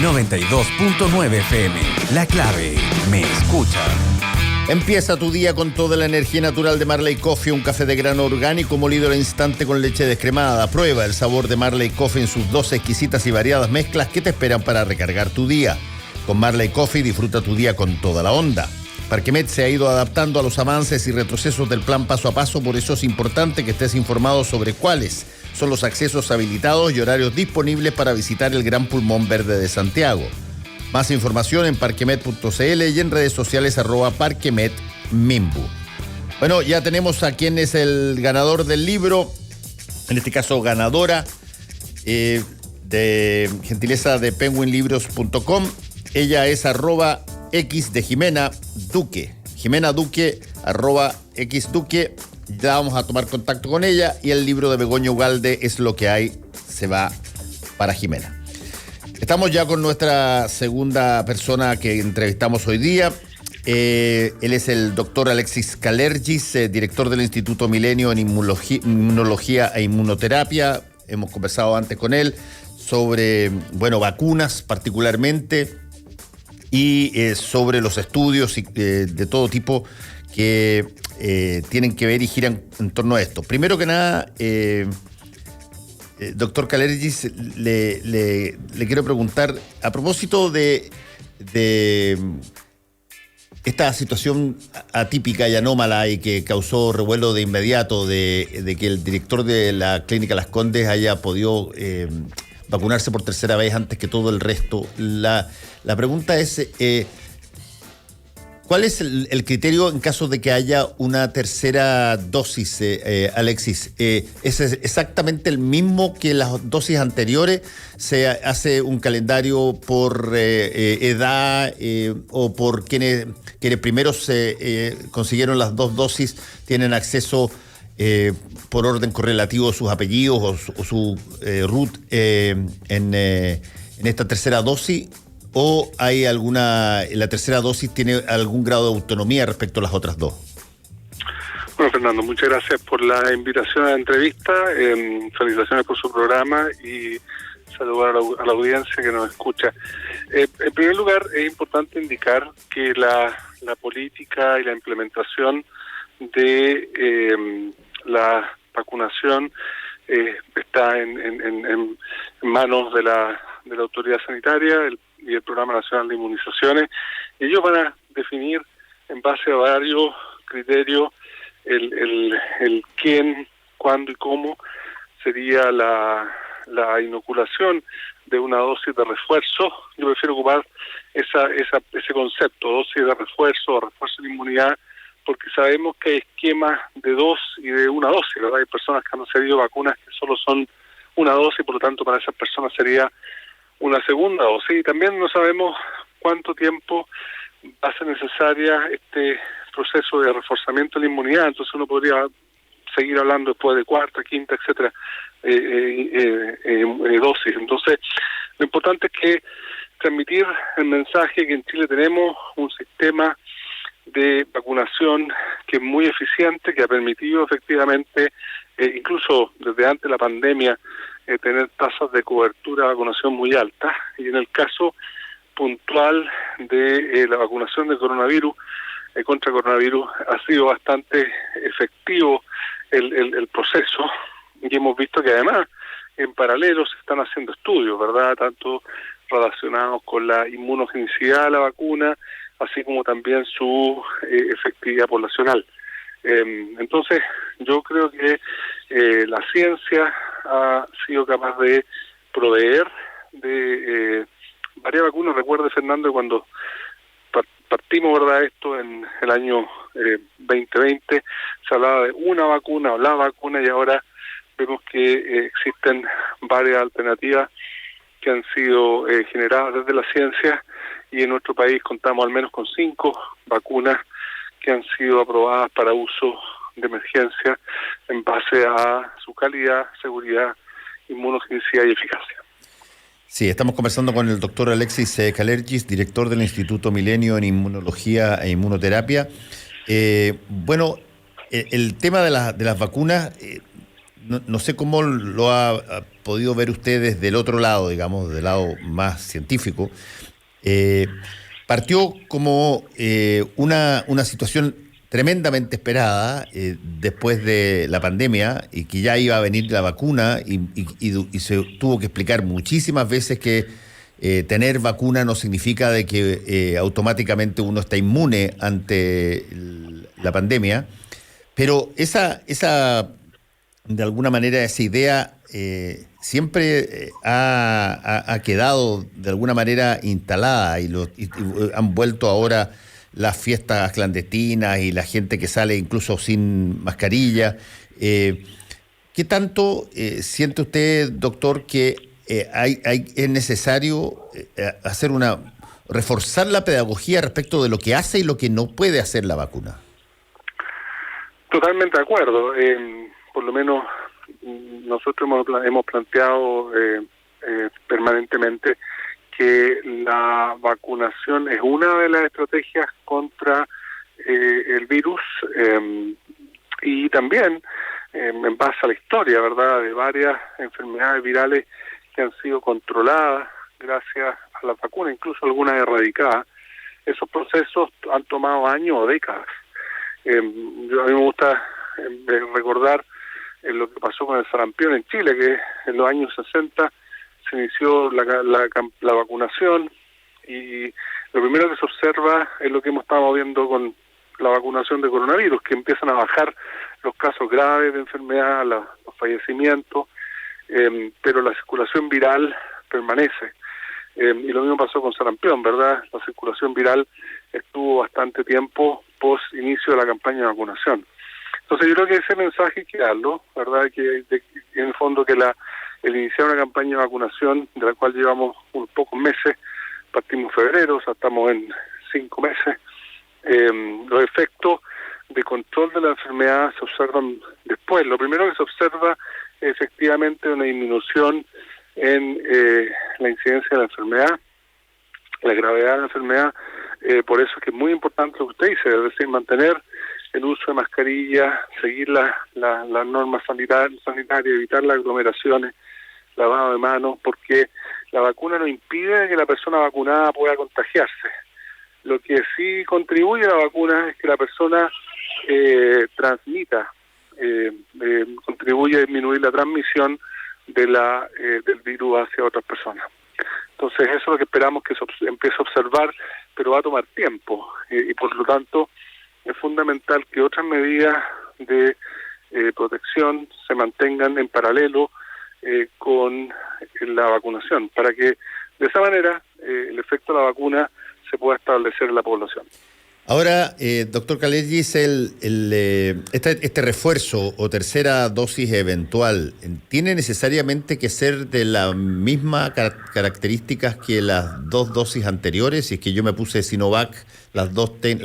92.9 FM. La clave, me escucha. Empieza tu día con toda la energía natural de Marley Coffee, un café de grano orgánico molido al instante con leche descremada. Prueba el sabor de Marley Coffee en sus 12 exquisitas y variadas mezclas que te esperan para recargar tu día. Con Marley Coffee disfruta tu día con toda la onda. Parquemet se ha ido adaptando a los avances y retrocesos del plan paso a paso, por eso es importante que estés informado sobre cuáles son los accesos habilitados y horarios disponibles para visitar el Gran Pulmón Verde de Santiago. Más información en parquemet.cl y en redes sociales @parquemetmimbu. Bueno, ya tenemos a quién es el ganador del libro, en este caso ganadora, de gentileza de penguinlibros.com. Ella es @x de Jimena Duque. Jimena Duque, @xduque. Ya vamos a tomar contacto con ella y el libro de Begoña Ugalde, Es lo que hay, se va para Jimena. Estamos ya con nuestra segunda persona que entrevistamos hoy día. Él es el doctor Alexis Kalergis, director del Instituto Milenio en Inmunología e Inmunoterapia. Hemos conversado antes con él sobre, vacunas particularmente y sobre los estudios de todo tipo que tienen que ver y giran en torno a esto. Primero que nada, doctor Kalergis, le quiero preguntar, a propósito de esta situación atípica y anómala y que causó revuelo de inmediato de que el director de la Clínica Las Condes haya podido vacunarse por tercera vez antes que todo el resto. La pregunta es, ¿cuál es el criterio en caso de que haya una tercera dosis, Alexis? ¿Es exactamente el mismo que las dosis anteriores? ¿Se hace un calendario por edad o por quienes primero consiguieron las dos dosis tienen acceso por orden correlativo a sus apellidos o su root en esta tercera dosis? ¿O hay la tercera dosis tiene algún grado de autonomía respecto a las otras dos? Bueno, Fernando, muchas gracias por la invitación a la entrevista. Felicitaciones por su programa y saludar a la audiencia que nos escucha. En primer lugar, es importante indicar que la política y la implementación de la vacunación está en manos de la autoridad sanitaria y el Programa Nacional de Inmunizaciones, y ellos van a definir en base a varios criterios el quién, cuándo y cómo sería la inoculación de una dosis de refuerzo. Yo prefiero ocupar ese concepto, dosis de refuerzo o refuerzo de inmunidad, porque sabemos que hay esquemas de dos y de una dosis, ¿verdad? Hay personas que han recibido vacunas que solo son una dosis, por lo tanto para esas personas sería una segunda dosis, y también no sabemos cuánto tiempo va a ser necesaria este proceso de reforzamiento de la inmunidad. Entonces uno podría seguir hablando después de cuarta, quinta, etcétera, dosis. Entonces lo importante es que transmitir el mensaje que en Chile tenemos un sistema de vacunación que es muy eficiente, que ha permitido efectivamente, incluso desde antes de la pandemia, tener tasas de cobertura de vacunación muy altas, y en el caso puntual de la vacunación de coronavirus, contra coronavirus, ha sido bastante efectivo el proceso, y hemos visto que además en paralelo se están haciendo estudios, ¿verdad?, tanto relacionados con la inmunogenicidad de la vacuna, así como también su efectividad poblacional. Entonces, yo creo que la ciencia ha sido capaz de proveer de varias vacunas. Recuerde, Fernando, cuando partimos, ¿verdad?, esto en el año 2020, se hablaba de una vacuna o la vacuna, y ahora vemos que existen varias alternativas que han sido generadas desde la ciencia, y en nuestro país contamos al menos con 5 vacunas que han sido aprobadas para uso de emergencia en base a su calidad, seguridad, inmunogenicidad y eficacia. Sí, estamos conversando con el doctor Alexis Kalergis, director del Instituto Milenio en Inmunología e Inmunoterapia. El tema de las vacunas, no sé cómo lo ha podido ver ustedes del otro lado, digamos, del lado más científico, partió como una situación tremendamente esperada después de la pandemia y que ya iba a venir la vacuna y se tuvo que explicar muchísimas veces que tener vacuna no significa de que automáticamente uno está inmune ante la pandemia, pero esa de alguna manera esa idea siempre ha quedado de alguna manera instalada y han vuelto ahora las fiestas clandestinas y la gente que sale incluso sin mascarilla. ¿Qué tanto siente usted, doctor, que es necesario reforzar la pedagogía respecto de lo que hace y lo que no puede hacer la vacuna? Totalmente de acuerdo. Por lo menos nosotros hemos planteado permanentemente que la vacunación es una de las estrategias contra el virus y también en base a la historia, ¿verdad?, de varias enfermedades virales que han sido controladas gracias a la vacuna, incluso algunas erradicadas. Esos procesos han tomado años o décadas. A mí me gusta recordar lo que pasó con el sarampión en Chile, que en los años 60 se inició la vacunación y lo primero que se observa es lo que hemos estado viendo con la vacunación de coronavirus, que empiezan a bajar los casos graves de enfermedad, los fallecimientos, pero la circulación viral permanece. Y lo mismo pasó con sarampión, ¿verdad? La circulación viral estuvo bastante tiempo post inicio de la campaña de vacunación. Entonces yo creo que ese mensaje hay que darlo, ¿verdad? Que en el fondo que el iniciar una campaña de vacunación, de la cual llevamos unos pocos meses, partimos en febrero, o sea, estamos en 5 meses, los efectos de control de la enfermedad se observan después. Lo primero que se observa es efectivamente una disminución en la incidencia de la enfermedad, la gravedad de la enfermedad. Por eso es que es muy importante lo que usted dice, es decir, mantener el uso de mascarilla, seguir las normas sanitarias, evitar las aglomeraciones, lavado de manos, porque la vacuna no impide que la persona vacunada pueda contagiarse. Lo que sí contribuye a la vacuna es que la persona transmita, contribuye a disminuir la transmisión del virus hacia otras personas. Entonces eso es lo que esperamos que se empiece a observar, pero va a tomar tiempo y por lo tanto es fundamental que otras medidas de protección se mantengan en paralelo con la vacunación, para que de esa manera el efecto de la vacuna se pueda establecer en la población. Ahora, doctor Calegis, este refuerzo o tercera dosis eventual, ¿tiene necesariamente que ser de las mismas características que las 2 dosis anteriores? Si es que yo me puse Sinovac, la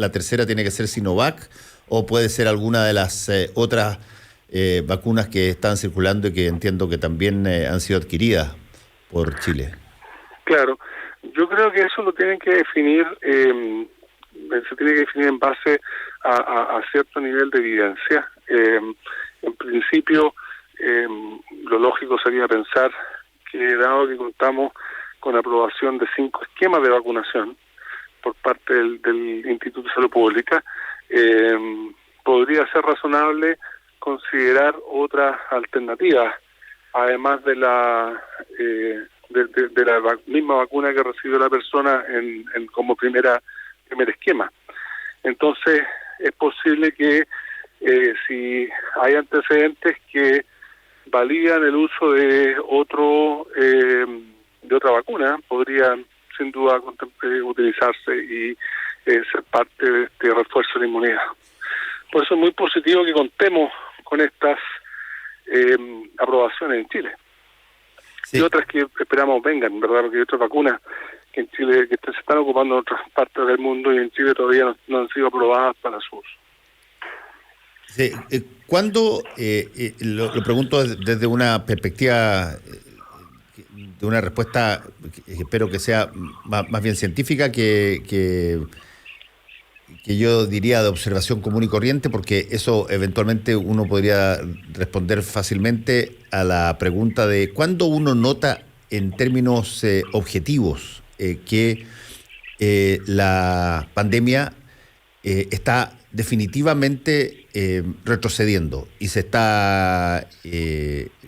tercera tiene que ser Sinovac, ¿o puede ser alguna de las otras vacunas que están circulando y que entiendo que también han sido adquiridas por Chile? Claro, yo creo que eso lo tienen que definir... se tiene que definir en base a cierto nivel de evidencia. En principio, lo lógico sería pensar que dado que contamos con aprobación de 5 esquemas de vacunación por parte del Instituto de Salud Pública, podría ser razonable considerar otras alternativas, además de la misma vacuna que recibió la persona como primer esquema. Entonces es posible que si hay antecedentes que validan el uso de otra vacuna, podrían sin duda utilizarse y ser parte de este refuerzo de inmunidad. Por eso es muy positivo que contemos con estas aprobaciones en Chile. Sí. Y otras que esperamos vengan, ¿verdad? Porque hay otras vacunas que en Chile que se están ocupando en otras partes del mundo y en Chile todavía no han sido aprobadas para su uso. Sí. ¿Cuándo, lo pregunto desde una perspectiva, de una respuesta que espero que sea más bien científica que que yo diría de observación común y corriente, porque eso eventualmente uno podría responder fácilmente a la pregunta de cuándo uno nota en términos objetivos que la pandemia está definitivamente retrocediendo y se está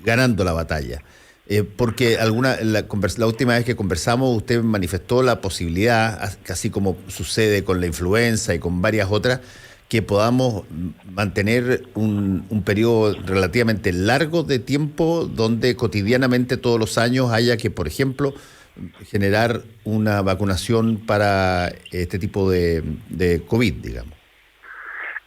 ganando la batalla. Porque la última vez que conversamos usted manifestó la posibilidad, así como sucede con la influenza y con varias otras, que podamos mantener un periodo relativamente largo de tiempo donde cotidianamente todos los años haya que, por ejemplo, generar una vacunación para este tipo de COVID, digamos.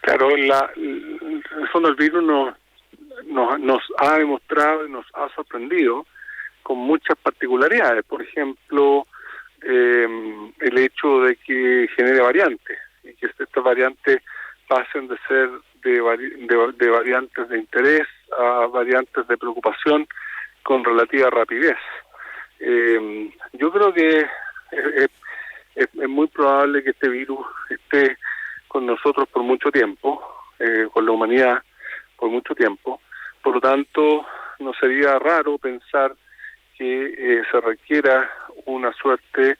Claro, en el fondo el virus nos ha demostrado y nos ha sorprendido con muchas particularidades. Por ejemplo, el hecho de que genere variantes y que estas variantes pasen de ser de variantes de interés a variantes de preocupación con relativa rapidez. Yo creo que es muy probable que este virus esté con nosotros por mucho tiempo, con la humanidad por mucho tiempo. Por lo tanto, no sería raro pensar que se requiera una suerte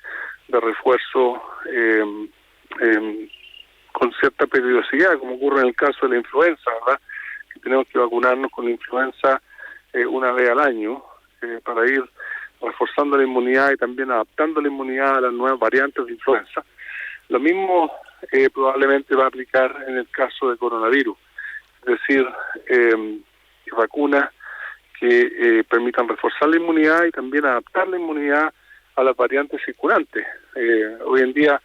de refuerzo con cierta periodicidad, como ocurre en el caso de la influenza, ¿verdad? Que tenemos que vacunarnos con la influenza una vez al año para ir reforzando la inmunidad y también adaptando la inmunidad a las nuevas variantes de influenza. Lo mismo probablemente va a aplicar en el caso de coronavirus, es decir, vacunas que permitan reforzar la inmunidad y también adaptar la inmunidad a las variantes circulantes. Hoy en día,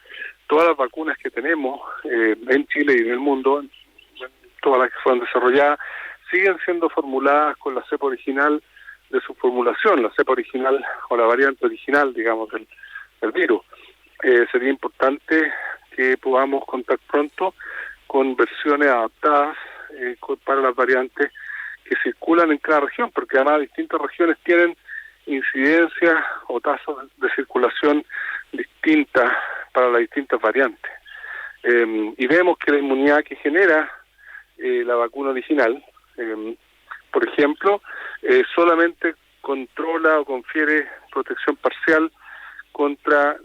todas las vacunas que tenemos en Chile y en el mundo, todas las que fueron desarrolladas, siguen siendo formuladas con la cepa original de su formulación, la cepa original o la variante original, digamos, del virus. Sería importante que podamos contar pronto con versiones adaptadas para las variantes que circulan en cada región, porque además distintas regiones tienen incidencia o tasas de circulación distintas para las distintas variantes. Y vemos que la inmunidad que genera la vacuna original, por ejemplo, solamente controla o confiere protección parcial contra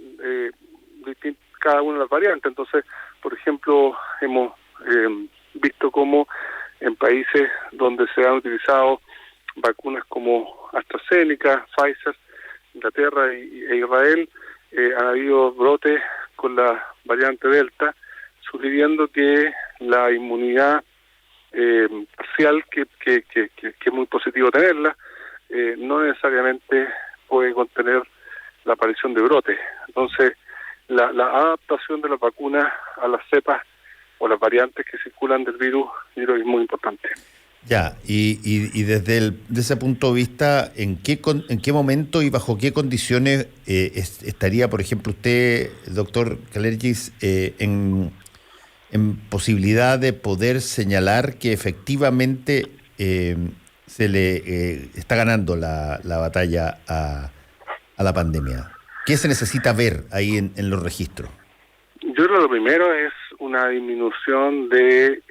cada una de las variantes. Entonces, por ejemplo, hemos visto cómo en países donde se han utilizado vacunas como AstraZeneca, Pfizer, Inglaterra e Israel, han habido brotes con la variante Delta, sugiriendo que la inmunidad parcial, que es muy positivo tenerla, no necesariamente puede contener la aparición de brotes. Entonces, la adaptación de las vacunas a las cepas o las variantes que circulan del virus, yo creo que es muy importante. Ya, y desde ese punto de vista, ¿en qué momento y bajo qué condiciones estaría, por ejemplo, usted, doctor Kalergis, en posibilidad de poder señalar que efectivamente se le está ganando la batalla a la pandemia? ¿Qué se necesita ver ahí en los registros? Yo creo que lo primero es una disminución de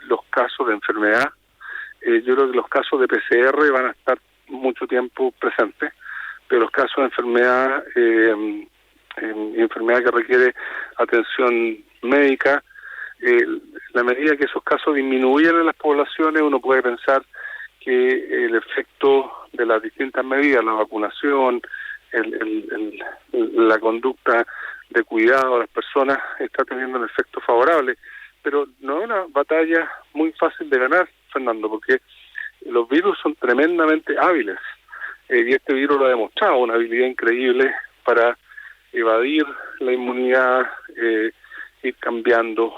los casos de enfermedad. Yo creo que los casos de PCR van a estar mucho tiempo presentes, pero los casos de enfermedad, enfermedad que requiere atención médica, la medida que esos casos disminuyen en las poblaciones, uno puede pensar que el efecto de las distintas medidas, la vacunación, la conducta de cuidado a las personas está teniendo un efecto favorable. Pero no es una batalla muy fácil de ganar, Fernando, porque los virus son tremendamente hábiles y este virus lo ha demostrado, una habilidad increíble para evadir la inmunidad, ir cambiando.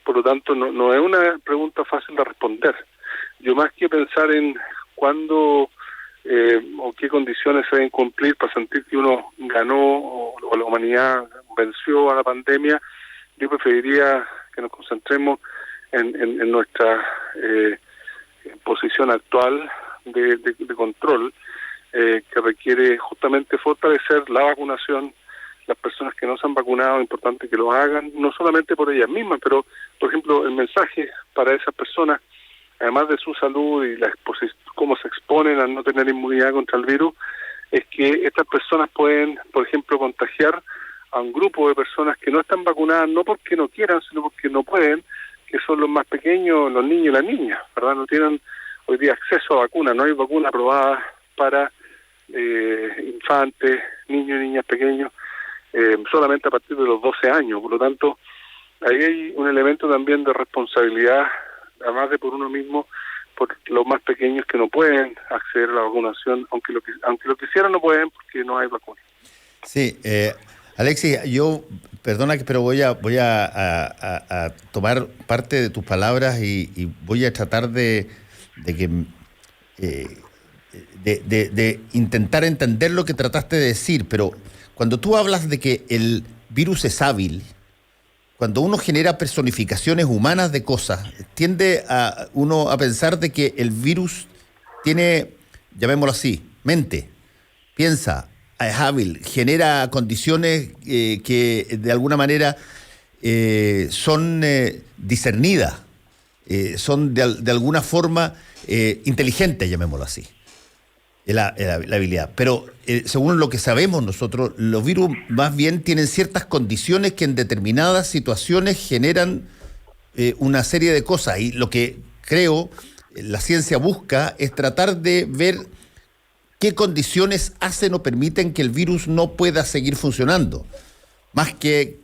Por lo tanto, no es una pregunta fácil de responder. Yo, más que pensar en cuándo o qué condiciones se deben cumplir para sentir que uno ganó o la humanidad venció a la pandemia, yo preferiría que nos concentremos en nuestra posición actual de control, que requiere justamente fortalecer la vacunación, las personas que no se han vacunado, es importante que lo hagan, no solamente por ellas mismas, pero, por ejemplo, el mensaje para esas personas, además de su salud y cómo se exponen a no tener inmunidad contra el virus, es que estas personas pueden, por ejemplo, contagiar a un grupo de personas que no están vacunadas, no porque no quieran, sino porque no pueden, que son los más pequeños, los niños y las niñas, ¿verdad? No tienen hoy día acceso a vacunas, no hay vacuna aprobada para infantes, niños y niñas pequeños, solamente a partir de los 12 años. Por lo tanto, ahí hay un elemento también de responsabilidad, además de por uno mismo, por los más pequeños que no pueden acceder a la vacunación, aunque lo quisieran no pueden porque no hay vacuna. Sí, Alexis, yo, perdona, pero voy a tomar parte de tus palabras y voy a tratar de intentar entender lo que trataste de decir, pero cuando tú hablas de que el virus es hábil, cuando uno genera personificaciones humanas de cosas, tiende a uno a pensar de que el virus tiene, llamémoslo así, mente, piensa, es hábil, genera condiciones que de alguna manera son discernidas, son de alguna forma inteligentes, llamémoslo así. La habilidad. Pero según lo que sabemos nosotros, los virus más bien tienen ciertas condiciones que en determinadas situaciones generan una serie de cosas. Y lo que creo la ciencia busca es tratar de ver qué condiciones hacen o permiten que el virus no pueda seguir funcionando. Más que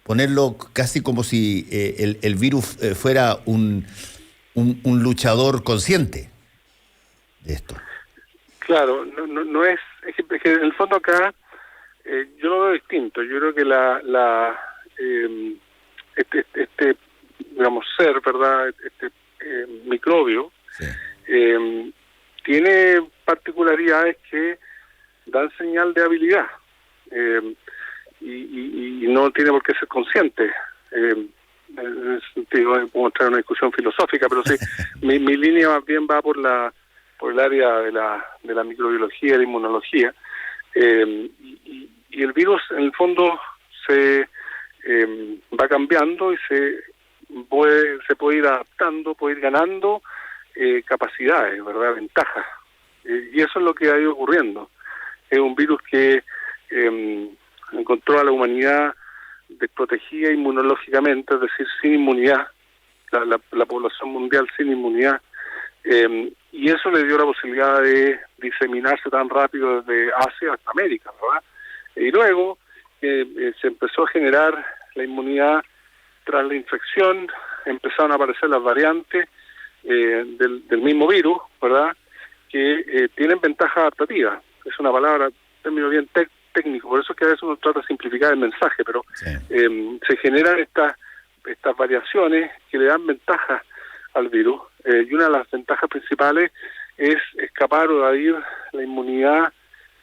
ponerlo casi como si el virus fuera un luchador consciente de esto. Claro, no es que en el fondo acá yo lo veo distinto. Yo creo que este digamos ser, ¿verdad? Microbio sí. Tiene particularidades que dan señal de habilidad y no tiene por qué ser consciente. En ese sentido, podemos entrar en una discusión filosófica, pero sí, mi línea más bien va por el área de la microbiología y la inmunología, y el virus en el fondo se va cambiando y se puede ir adaptando, puede ir ganando capacidades, ¿verdad? Ventajas, y eso es lo que ha ido ocurriendo. Es un virus que encontró a la humanidad desprotegida inmunológicamente, es decir, sin inmunidad, la población mundial sin inmunidad, y eso le dio la posibilidad de diseminarse tan rápido desde Asia hasta América, ¿verdad? Y luego se empezó a generar la inmunidad tras la infección, empezaron a aparecer las variantes del mismo virus, ¿verdad? Que tienen ventaja adaptativa. Es una palabra, término bien técnico, por eso es que a veces uno trata de simplificar el mensaje, pero sí. Se generan estas variaciones que le dan ventaja al virus, y una de las ventajas principales es escapar o evadir la inmunidad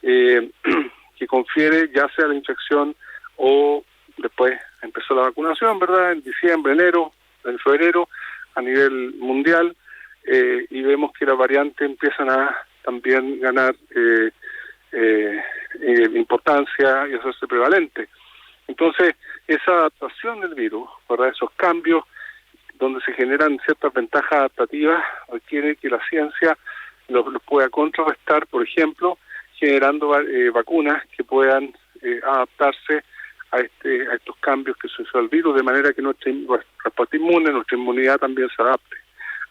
que confiere ya sea la infección o después empezó la vacunación, ¿verdad? En diciembre, en febrero, a nivel mundial, y vemos que las variantes empiezan a también ganar importancia y hacerse prevalente. Entonces, esa adaptación del virus, ¿verdad? Esos cambios donde se generan ciertas ventajas adaptativas, requiere que la ciencia los pueda contrarrestar, por ejemplo, generando vacunas que puedan adaptarse a estos cambios que sucede el virus, de manera que nuestra respuesta inmune, nuestra inmunidad también se adapte.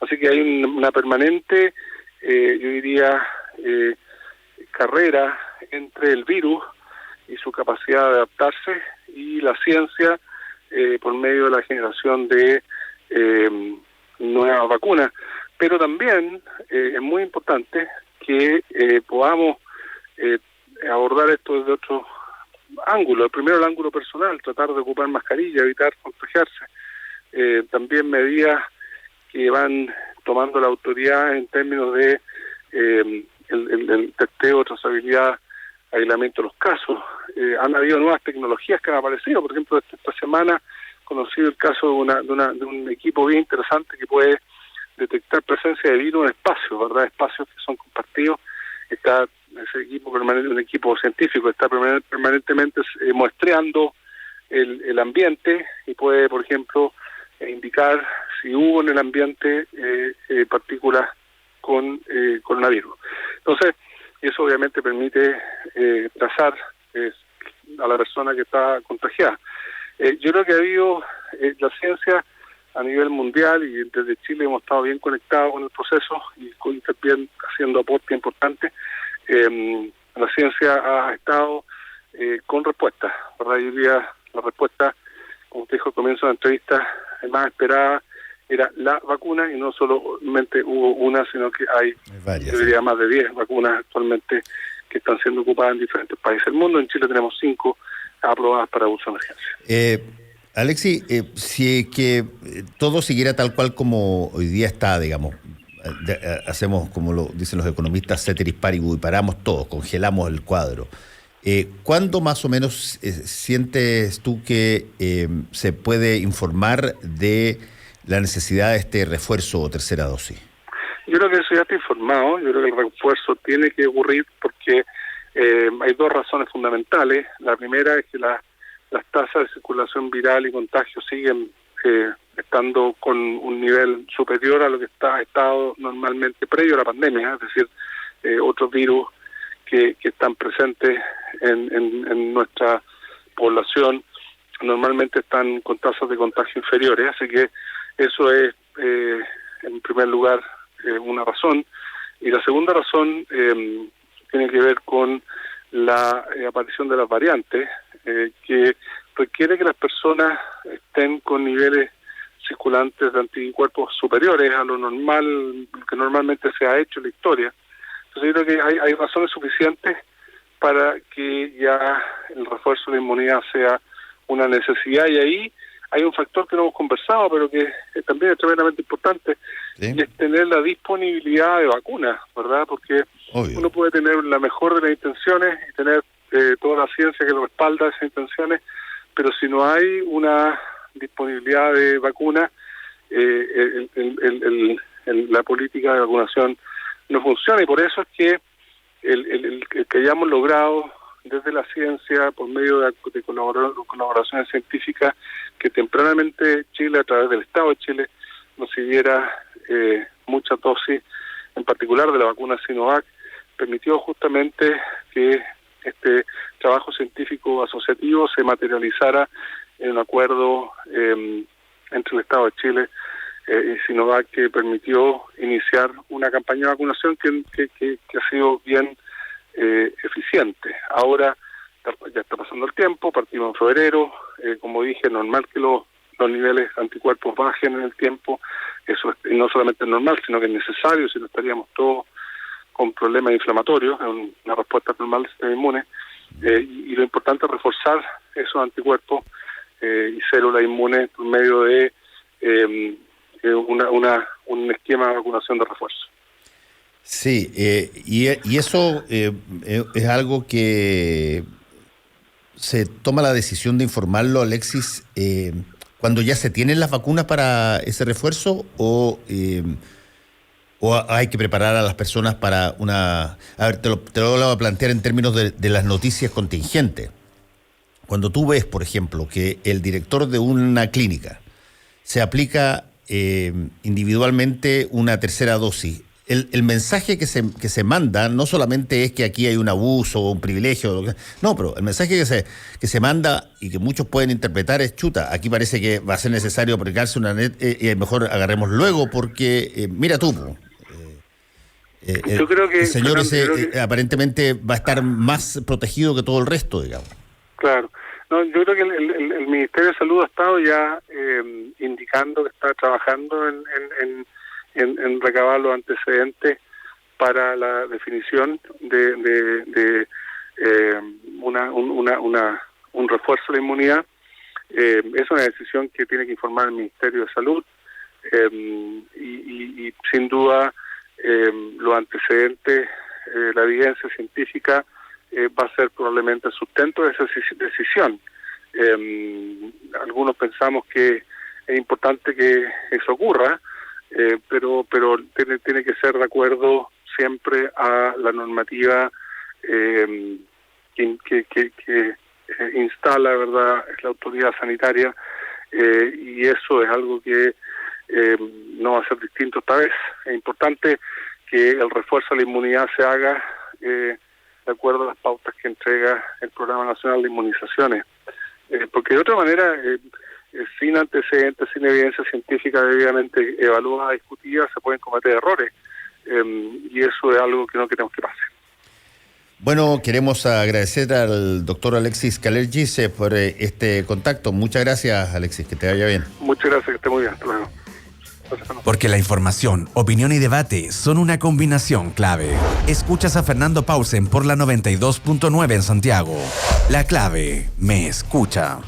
Así que hay una permanente, yo diría, carrera entre el virus y su capacidad de adaptarse y la ciencia por medio de la generación de nuevas vacunas. Pero también es muy importante que podamos abordar esto desde otro ángulo. Primero, el ángulo personal, tratar de ocupar mascarilla, evitar contagiarse. También medidas que van tomando la autoridad en términos de el testeo, trazabilidad, aislamiento de los casos. Han habido nuevas tecnologías que han aparecido. Por ejemplo, esta semana conocido el caso de un equipo bien interesante que puede detectar presencia de virus en espacios, ¿verdad? Espacios que son compartidos. Está ese equipo permanente, un equipo científico, está permanentemente muestreando el ambiente y puede, por ejemplo, indicar si hubo en el ambiente partículas con coronavirus. Entonces, eso obviamente permite trazar a la persona que está contagiada. Yo creo que ha habido la ciencia a nivel mundial, y desde Chile hemos estado bien conectados con el proceso y también haciendo aporte importante. La ciencia ha estado con respuestas, ¿verdad? Hoy día la respuesta, como usted dijo al comienzo de la entrevista, más esperada era la vacuna, y no solamente hubo una, sino que hay varias, yo diría más de 10 vacunas actualmente que están siendo ocupadas en diferentes países del mundo. En Chile tenemos 5 aprobadas para uso de emergencia. Alexis, si que todo siguiera tal cual como hoy día está, digamos, hacemos como lo dicen los economistas, ceteris paribus, y paramos todo, congelamos el cuadro. ¿Cuándo más o menos sientes tú que se puede informar de la necesidad de este refuerzo o tercera dosis? Yo creo que eso ya está informado. Yo creo que el refuerzo tiene que ocurrir porque hay 2 razones fundamentales. La primera es que las tasas de circulación viral y contagio siguen estando con un nivel superior a lo que ha estado normalmente previo a la pandemia, es decir, otros virus que están presentes en nuestra población normalmente están con tasas de contagio inferiores, así que eso es, en primer lugar, una razón. Y la segunda razón tiene que ver con la aparición de las variantes, que requiere que las personas estén con niveles circulantes de anticuerpos superiores a lo normal, que normalmente se ha hecho en la historia. Entonces yo creo que hay razones suficientes para que ya el refuerzo de la inmunidad sea una necesidad, y ahí hay un factor que no hemos conversado, pero que también es tremendamente importante, ¿sí? Y es tener la disponibilidad de vacunas, ¿verdad? Porque obvio, uno puede tener la mejor de las intenciones y tener toda la ciencia que lo respalda esas intenciones, pero si no hay una disponibilidad de vacunas, la política de vacunación no funciona, y por eso es que el que hayamos logrado desde la ciencia, por medio de colaboraciones científicas, que tempranamente Chile, a través del Estado de Chile, recibiera muchas dosis, en particular de la vacuna Sinovac, permitió justamente que este trabajo científico asociativo se materializara en un acuerdo entre el Estado de Chile y Sinovac, que permitió iniciar una campaña de vacunación que ha sido bien eficiente. Ahora ya está pasando el tiempo, partimos en febrero, como dije, normal que los niveles de anticuerpos bajen en el tiempo. Eso no solamente es normal, sino que es necesario, si no estaríamos todos con problemas inflamatorios, una respuesta normal del sistema inmune, y lo importante es reforzar esos anticuerpos y células inmunes por medio de un esquema de vacunación de refuerzo. Sí, y eso es algo que se toma la decisión de informarlo, Alexis, cuando ya se tienen las vacunas para ese refuerzo, o hay que preparar a las personas para una... A ver, te lo voy a plantear en términos de las noticias contingentes. Cuando tú ves, por ejemplo, que el director de una clínica se aplica individualmente una tercera dosis, el mensaje que se manda no solamente es que aquí hay un abuso o un privilegio, no, pero el mensaje que se manda y que muchos pueden interpretar es: chuta, aquí parece que va a ser necesario aplicarse una mejor agarremos luego porque mira tú, yo creo que el señor Fernando, ese aparentemente va a estar más protegido que todo el resto, digamos. Claro. No, yo creo que el Ministerio de Salud ha estado ya indicando que está trabajando en recabar los antecedentes para la definición de un refuerzo de la inmunidad. Es una decisión que tiene que informar el Ministerio de Salud, y sin duda los antecedentes, la evidencia científica va a ser probablemente el sustento de esa decisión. Algunos pensamos que es importante que eso ocurra, pero tiene que ser de acuerdo siempre a la normativa que instala, ¿verdad?, la autoridad sanitaria, y eso es algo que no va a ser distinto esta vez. Es importante que el refuerzo de la inmunidad se haga de acuerdo a las pautas que entrega el Programa Nacional de Inmunizaciones, porque de otra manera, sin antecedentes, sin evidencia científica debidamente evaluada, discutida, se pueden cometer errores, y eso es algo que no queremos que pase. Bueno, queremos agradecer al doctor Alexis Kalergis por este contacto. Muchas gracias, Alexis, que te vaya bien. Muchas gracias, que esté muy bien. Hasta luego. Porque la información, opinión y debate son una combinación clave. Escuchas a Fernando Pausen por la 92.9 en Santiago. La clave me escucha.